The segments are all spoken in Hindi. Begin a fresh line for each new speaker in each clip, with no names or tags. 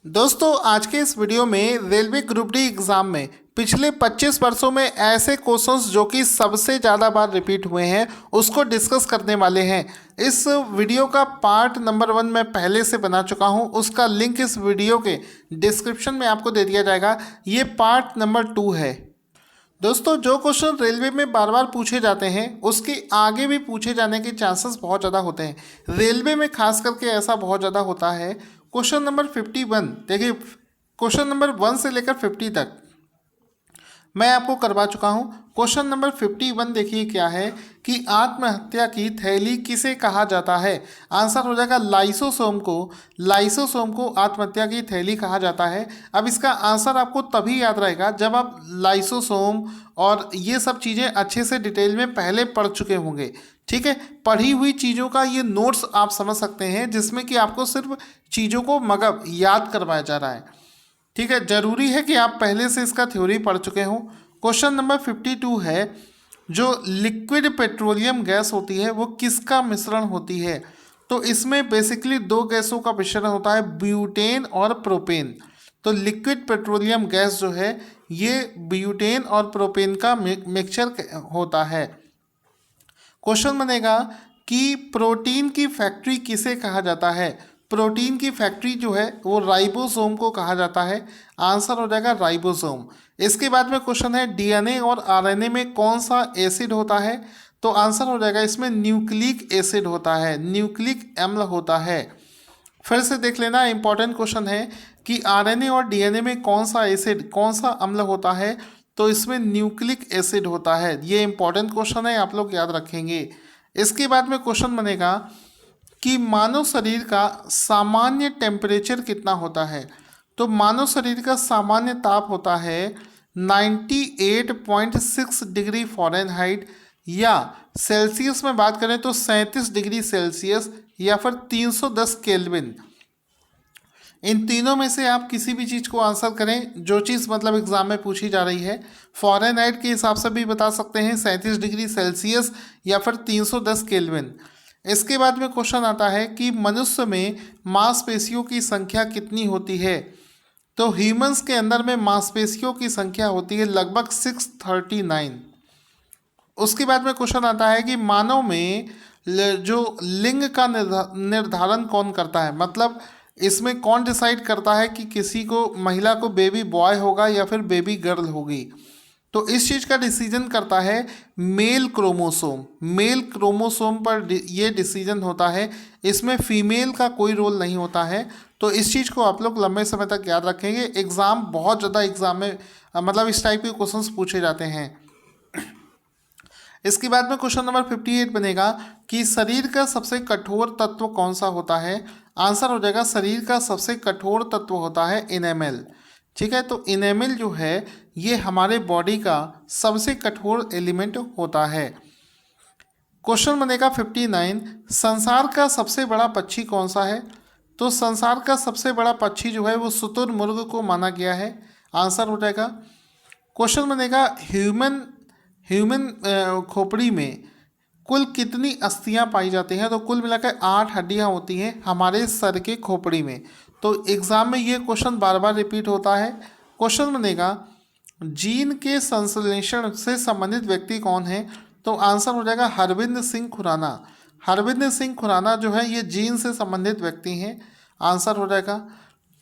दोस्तों आज के इस वीडियो में रेलवे ग्रुप डी एग्ज़ाम में पिछले 25 वर्षों में ऐसे क्वेश्चंस जो कि सबसे ज़्यादा बार रिपीट हुए हैं उसको डिस्कस करने वाले हैं। इस वीडियो का पार्ट नंबर 1 मैं पहले से बना चुका हूं, उसका लिंक इस वीडियो के डिस्क्रिप्शन में आपको दे दिया जाएगा। ये पार्ट नंबर 2 है। दोस्तों जो क्वेश्चन रेलवे में बार बार पूछे जाते हैं उसके आगे भी पूछे जाने के चांसेस बहुत ज़्यादा होते हैं। रेलवे में खास करके ऐसा बहुत ज़्यादा होता है। क्वेश्चन नंबर 51 देखिए, क्वेश्चन नंबर 1 से लेकर 50 तक मैं आपको करवा चुका हूं। क्वेश्चन नंबर 51 देखिए क्या है कि आत्महत्या की थैली किसे कहा जाता है। आंसर हो जाएगा लाइसोसोम को। लाइसोसोम को आत्महत्या की थैली कहा जाता है। अब इसका आंसर आपको तभी याद रहेगा जब आप लाइसोसोम और ये सब चीज़ें अच्छे से डिटेल में पहले पढ़ चुके होंगे। ठीक है, पढ़ी हुई चीज़ों का ये नोट्स आप समझ सकते हैं जिसमें कि आपको सिर्फ चीज़ों को मगर याद करवाया जा रहा है। ठीक है, जरूरी है कि आप पहले से इसका थ्योरी पढ़ चुके हों। क्वेश्चन नंबर 52 है, जो लिक्विड पेट्रोलियम गैस होती है वो किसका मिश्रण होती है। तो इसमें बेसिकली दो गैसों का मिश्रण होता है, ब्यूटेन और प्रोपेन। तो लिक्विड पेट्रोलियम गैस जो है ये ब्यूटेन और प्रोपेन का मिक्सचर होता है। क्वेश्चन बनेगा कि प्रोटीन की फैक्ट्री किसे कहा जाता है। प्रोटीन की फैक्ट्री जो है वो राइबोसोम को कहा जाता है। आंसर हो जाएगा राइबोसोम। इसके बाद में क्वेश्चन है, डीएनए और आरएनए में कौन सा एसिड होता है। तो आंसर हो जाएगा इसमें न्यूक्लिक एसिड होता है, न्यूक्लिक अम्ल होता है। फिर से देख लेना, इंपॉर्टेंट क्वेश्चन है कि आरएनए और डीएनए में कौन सा एसिड, कौन सा अम्ल होता है। तो इसमें न्यूक्लिक एसिड होता है। ये इंपॉर्टेंट क्वेश्चन है, आप लोग याद रखेंगे। इसके बाद में क्वेश्चन बनेगा कि मानव शरीर का सामान्य टेम्परेचर कितना होता है। तो मानव शरीर का सामान्य ताप होता है 98.6 डिग्री फ़ारेनहाइट, या सेल्सियस में बात करें तो 37 डिग्री सेल्सियस, या फिर 310 केल्विन। इन तीनों में से आप किसी भी चीज़ को आंसर करें, जो चीज़ मतलब एग्जाम में पूछी जा रही है। फ़ारेनहाइट के हिसाब से भी बता सकते हैं 37 डिग्री सेल्सियस या फिर 310 केल्विन। इसके बाद में क्वेश्चन आता है कि मनुष्य में मांसपेशियों की संख्या कितनी होती है। तो ह्यूमंस के अंदर में मांसपेशियों की संख्या होती है लगभग 639। उसके बाद में क्वेश्चन आता है कि मानव में जो लिंग का निर्धारण कौन करता है, मतलब इसमें कौन डिसाइड करता है कि किसी को, महिला को बेबी बॉय होगा या फिर बेबी गर्ल होगी। तो इस चीज़ का डिसीजन करता है मेल क्रोमोसोम। मेल क्रोमोसोम पर ये डिसीजन होता है, इसमें फीमेल का कोई रोल नहीं होता है। तो इस चीज़ को आप लोग लंबे समय तक याद रखेंगे। एग्ज़ाम बहुत ज़्यादा एग्ज़ाम में मतलब इस टाइप के क्वेश्चंस पूछे जाते हैं। इसके बाद में क्वेश्चन नंबर 58 बनेगा कि शरीर का सबसे कठोर तत्व कौन सा होता है। आंसर हो जाएगा शरीर का सबसे कठोर तत्व होता है इनेमल। ठीक है, तो इनेमल जो है ये हमारे बॉडी का सबसे कठोर एलिमेंट होता है। क्वेश्चन बनेगा 59, संसार का सबसे बड़ा पक्षी कौन सा है। तो संसार का सबसे बड़ा पक्षी जो है वो शुतुरमुर्ग को माना गया है। आंसर हो जाएगा। क्वेश्चन बनेगा ह्यूमन खोपड़ी में कुल कितनी अस्थियां पाई जाती हैं। तो कुल मिलाकर 8 हड्डियां होती हैं हमारे सर के खोपड़ी में। तो एग्ज़ाम में ये क्वेश्चन बार बार रिपीट होता है। क्वेश्चन बनेगा जीन के संश्लेषण से संबंधित व्यक्ति कौन है। तो आंसर हो जाएगा हरविंद सिंह खुराना। हरविंद सिंह खुराना जो है ये जीन से संबंधित व्यक्ति हैं। आंसर हो जाएगा।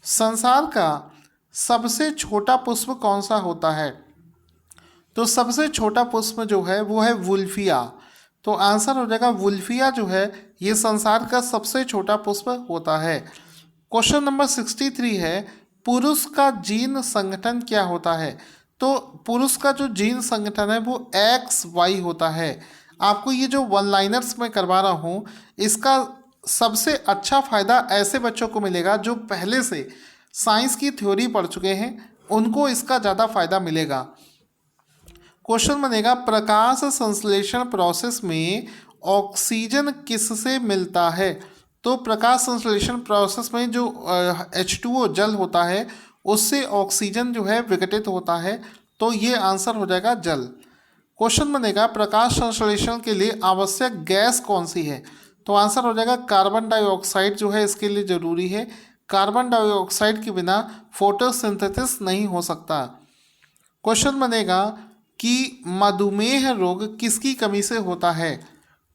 संसार का सबसे छोटा पुष्प कौन सा होता है। तो सबसे छोटा पुष्प जो है वो है वुल्फिया। तो आंसर हो जाएगा वुल्फिया जो है ये संसार का सबसे छोटा पुष्प होता है। क्वेश्चन नंबर 63 है, पुरुष का जीन संगठन क्या होता है। तो पुरुष का जो जीन संगठन है वो XY होता है। आपको ये जो वन लाइनर्स मैं करवा रहा हूँ इसका सबसे अच्छा फ़ायदा ऐसे बच्चों को मिलेगा जो पहले से साइंस की थ्योरी पढ़ चुके हैं, उनको इसका ज़्यादा फायदा मिलेगा। क्वेश्चन बनेगा प्रकाश संश्लेषण प्रोसेस में ऑक्सीजन किससे मिलता है। तो प्रकाश संश्लेषण प्रोसेस में जो H2O जल होता है उससे ऑक्सीजन जो है विघटित होता है। तो ये आंसर हो जाएगा जल। क्वेश्चन बनेगा प्रकाश संश्लेषण के लिए आवश्यक गैस कौन सी है। तो आंसर हो जाएगा कार्बन डाइऑक्साइड जो है इसके लिए ज़रूरी है। कार्बन डाइऑक्साइड के बिना फोटोसिंथेसिस नहीं हो सकता। क्वेश्चन बनेगा कि मधुमेह रोग किसकी कमी से होता है?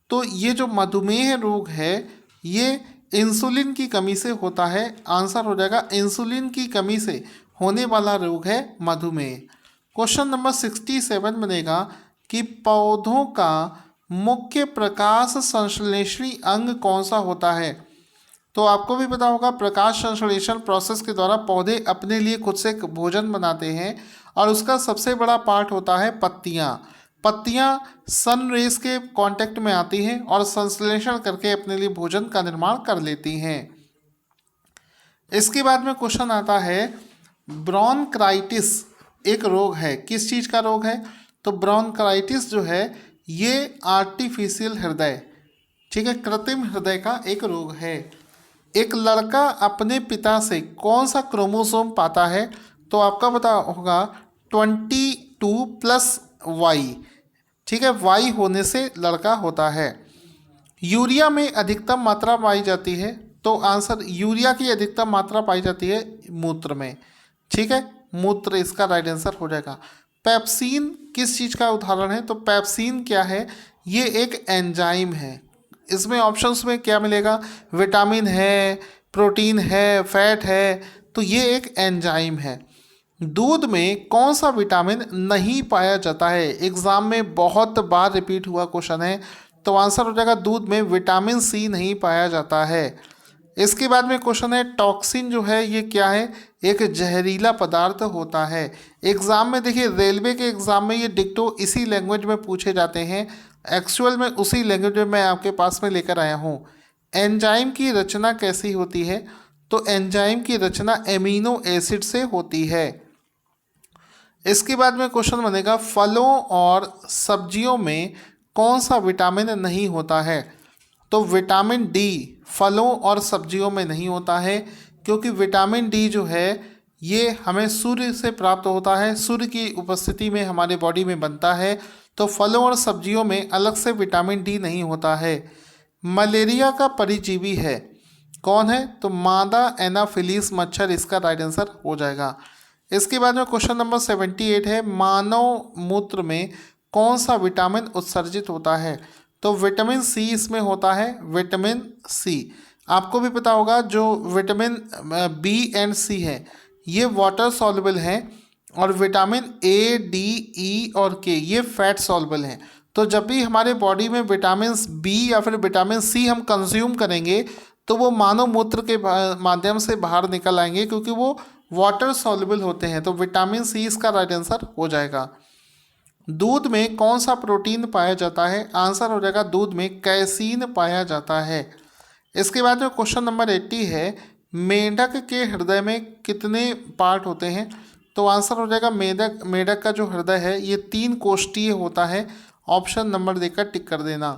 तो ये जो मधुमेह रोग है ये इंसुलिन की कमी से होता है। आंसर हो जाएगा इंसुलिन की कमी से होने वाला रोग है मधुमेह। क्वेश्चन नंबर 67 बनेगा कि पौधों का मुख्य प्रकाश संश्लेषणी अंग कौन सा होता है? तो आपको भी पता होगा प्रकाश संश्लेषण प्रोसेस के द्वारा पौधे अपने लिए खुद से भोजन बनाते हैं और उसका सबसे बड़ा पार्ट होता है पत्तियां। पत्तियां सन रेस के कांटेक्ट में आती हैं और संश्लेषण करके अपने लिए भोजन का निर्माण कर लेती हैं। इसके बाद में क्वेश्चन आता है ब्रोंकाइटिस एक रोग है, किस चीज़ का रोग है? तो ब्रोंकाइटिस जो है ये आर्टिफिशियल हृदय, ठीक है, कृत्रिम हृदय का एक रोग है। एक लड़का अपने पिता से कौन सा क्रोमोसोम पाता है? तो आपका पता होगा 22+Y, ठीक है, Y होने से लड़का होता है। यूरिया में अधिकतम मात्रा पाई जाती है, तो आंसर यूरिया की अधिकतम मात्रा पाई जाती है मूत्र में, ठीक है, मूत्र इसका राइट आंसर हो जाएगा। पेप्सिन किस चीज़ का उदाहरण है? तो पेप्सिन क्या है? ये एक एंजाइम है। इसमें ऑप्शंस में क्या मिलेगा? विटामिन है, प्रोटीन है, फैट है, तो ये एक एंजाइम है। दूध में कौन सा विटामिन नहीं पाया जाता है? एग्जाम में बहुत बार रिपीट हुआ क्वेश्चन है, तो आंसर हो जाएगा दूध में विटामिन सी नहीं पाया जाता है। इसके बाद में क्वेश्चन है टॉक्सिन जो है ये क्या है? एक जहरीला पदार्थ होता है। एग्जाम में देखिए रेलवे के एग्जाम में ये डिक्टो इसी लैंग्वेज में पूछे जाते हैं, एक्चुअल में उसी लैंग्वेज में मैं आपके पास में लेकर आया हूँ। एंजाइम की रचना कैसी होती है? तो एंजाइम की रचना एमिनो एसिड से होती है। इसके बाद में क्वेश्चन बनेगा फलों और सब्जियों में कौन सा विटामिन नहीं होता है? तो विटामिन डी फलों और सब्जियों में नहीं होता है, क्योंकि विटामिन डी जो है ये हमें सूर्य से प्राप्त होता है, सूर्य की उपस्थिति में हमारे बॉडी में बनता है, तो फलों और सब्जियों में अलग से विटामिन डी नहीं होता है। मलेरिया का परजीवी है कौन है? तो मादा एनाफिलीज मच्छर इसका राइट आंसर हो जाएगा। इसके बाद में क्वेश्चन नंबर 78 है मानव मूत्र में कौन सा विटामिन उत्सर्जित होता है? तो विटामिन सी इसमें होता है, विटामिन सी। आपको भी पता होगा जो विटामिन बी एंड सी है ये वाटर सॉल्युबल हैं और विटामिन ए, डी, ई और के ये फैट सॉल्युबल हैं। तो जब भी हमारे बॉडी में विटामिन बी या फिर विटामिन सी हम कंज्यूम करेंगे तो वो मानव मूत्र के माध्यम से बाहर निकल आएंगे, क्योंकि वो वाटर सॉल्युबल होते हैं। तो विटामिन सी इसका राइट आंसर हो जाएगा। दूध में कौन सा प्रोटीन पाया जाता है? आंसर हो जाएगा दूध में कैसीन पाया जाता है। इसके बाद में क्वेश्चन नंबर 80 है मेंढक के हृदय में कितने पार्ट होते हैं? तो आंसर हो जाएगा मेंढक का जो हृदय है ये 3 कोष्ठीय होता है। ऑप्शन नंबर देकर टिक कर देना।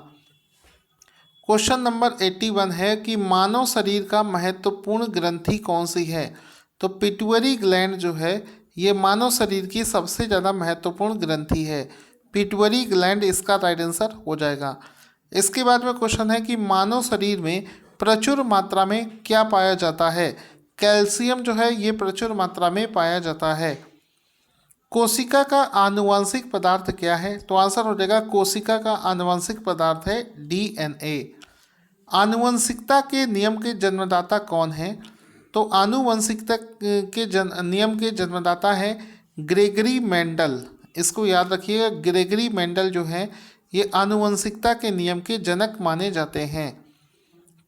क्वेश्चन नंबर 81 है कि मानव शरीर का महत्वपूर्ण ग्रंथि कौन सी है? तो पिट्यूटरी ग्लैंड जो है ये मानव शरीर की सबसे ज़्यादा महत्वपूर्ण ग्रंथि है। पिट्यूटरी ग्लैंड इसका राइट आंसर हो जाएगा। इसके बाद में क्वेश्चन है कि मानव शरीर में प्रचुर मात्रा में क्या पाया जाता है? कैल्शियम जो है ये प्रचुर मात्रा में पाया जाता है। कोशिका का आनुवंशिक पदार्थ क्या है? तो आंसर हो जाएगा कोशिका का आनुवंशिक पदार्थ है डीएनए। आनुवंशिकता के नियम के जन्मदाता कौन है? तो आनुवंशिकता के नियम के जन्मदाता है ग्रेगरी मेंडल। इसको याद रखिएगा, ग्रेगरी मेंडल जो है ये आनुवंशिकता के नियम के जनक माने जाते हैं।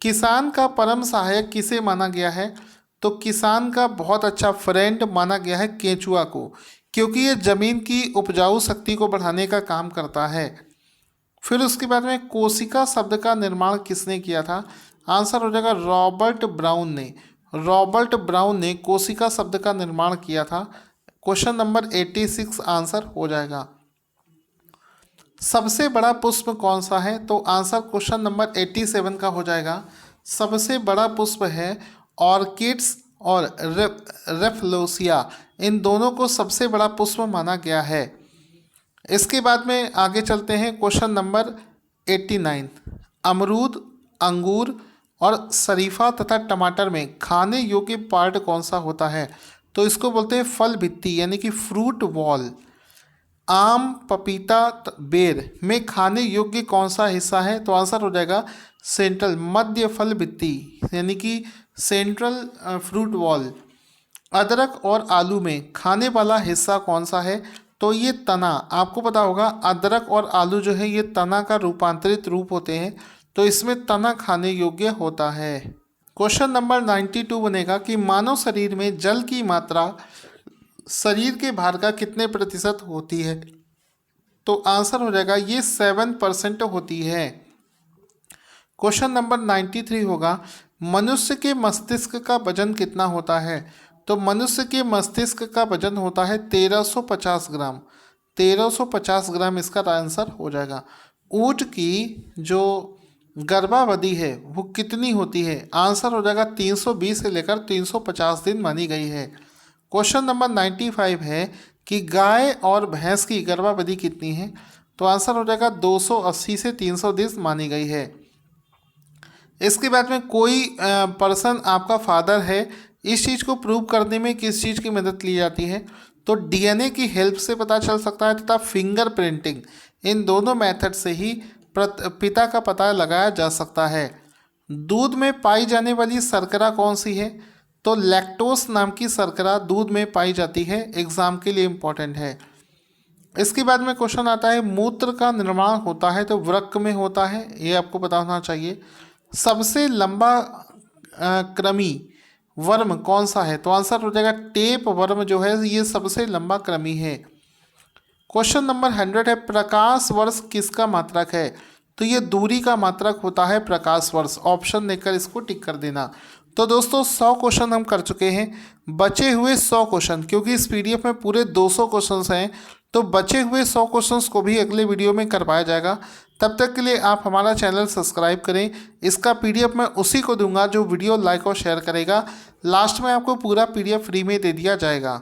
किसान का परम सहायक किसे माना गया है? तो किसान का बहुत अच्छा फ्रेंड माना गया है केंचुआ को, क्योंकि ये ज़मीन की उपजाऊ शक्ति को बढ़ाने का काम करता है। फिर उसके बाद में कोशिका शब्द का निर्माण किसने किया था? आंसर हो जाएगा रॉबर्ट ब्राउन ने। रॉबर्ट ब्राउन ने कोशिका शब्द का निर्माण किया था। क्वेश्चन नंबर 86 आंसर हो जाएगा। सबसे बड़ा पुष्प कौन सा है? तो आंसर क्वेश्चन नंबर 87 का हो जाएगा। सबसे बड़ा पुष्प है ऑर्किड्स और रेफलोसिया, इन दोनों को सबसे बड़ा पुष्प माना गया है। इसके बाद में आगे चलते हैं क्वेश्चन नंबर 89। अमरूद, अंगूर और शरीफा तथा टमाटर में खाने योग्य पार्ट कौन सा होता है? तो इसको बोलते हैं फल भित्ति यानी कि फ्रूट वॉल। आम, पपीता, बेर में खाने योग्य कौन सा हिस्सा है? तो आंसर हो जाएगा सेंट्रल, मध्य फल भित्ति यानी कि सेंट्रल फ्रूट वॉल। अदरक और आलू में खाने वाला हिस्सा कौन सा है? तो ये तना। आपको पता होगा अदरक और आलू जो है ये तना का रूपांतरित रूप होते हैं, तो इसमें तना खाने योग्य होता है। क्वेश्चन नंबर 92 बनेगा कि मानव शरीर में जल की मात्रा शरीर के भार का कितने प्रतिशत होती है? तो आंसर हो जाएगा ये 7% होती है। क्वेश्चन नंबर 93 होगा मनुष्य के मस्तिष्क का वजन कितना होता है? तो मनुष्य के मस्तिष्क का वजन होता है 1350 ग्राम। 1350 ग्राम इसका आंसर हो जाएगा। ऊँट की जो गर्भावधि है वो कितनी होती है? आंसर हो जाएगा 320 से लेकर 350 दिन मानी गई है। क्वेश्चन नंबर 95 है कि गाय और भैंस की गर्भावधि कितनी है? तो आंसर हो जाएगा 280 से 300 दिन मानी गई है। इसके बाद में कोई पर्सन आपका फादर है, इस चीज़ को प्रूव करने में किस चीज़ की मदद ली जाती है? तो डीएनए की हेल्प से पता चल सकता है तथा फिंगर प्रिंटिंग, इन दोनों मेथड से ही पिता का पता लगाया जा सकता है। दूध में पाई जाने वाली शर्करा कौन सी है? तो लैक्टोस नाम की शर्करा दूध में पाई जाती है। एग्जाम के लिए इम्पोर्टेंट है। इसके बाद में क्वेश्चन आता है मूत्र का निर्माण होता है तो वृक्क में होता है, ये आपको पता होना चाहिए। सबसे लंबा कृमि वर्म कौन सा है? तो आंसर हो जाएगा टेप वर्म जो है ये सबसे लंबा कृमि है। क्वेश्चन नंबर 100 है प्रकाश वर्ष किसका मात्रक है? तो ये दूरी का मात्रक होता है प्रकाश वर्ष। ऑप्शन देकर इसको टिक कर देना। तो दोस्तों 100 क्वेश्चन हम कर चुके हैं। बचे हुए 100 क्वेश्चन, क्योंकि इस पीडीएफ में पूरे 200 क्वेश्चंस हैं, तो बचे हुए 100 क्वेश्चंस को भी अगले वीडियो में करवाया जाएगा। तब तक के लिए आप हमारा चैनल सब्सक्राइब करें। इसका पीडीएफ मैं उसी को दूंगा जो वीडियो लाइक और शेयर करेगा। लास्ट में आपको पूरा पीडीएफ फ्री में दे दिया जाएगा।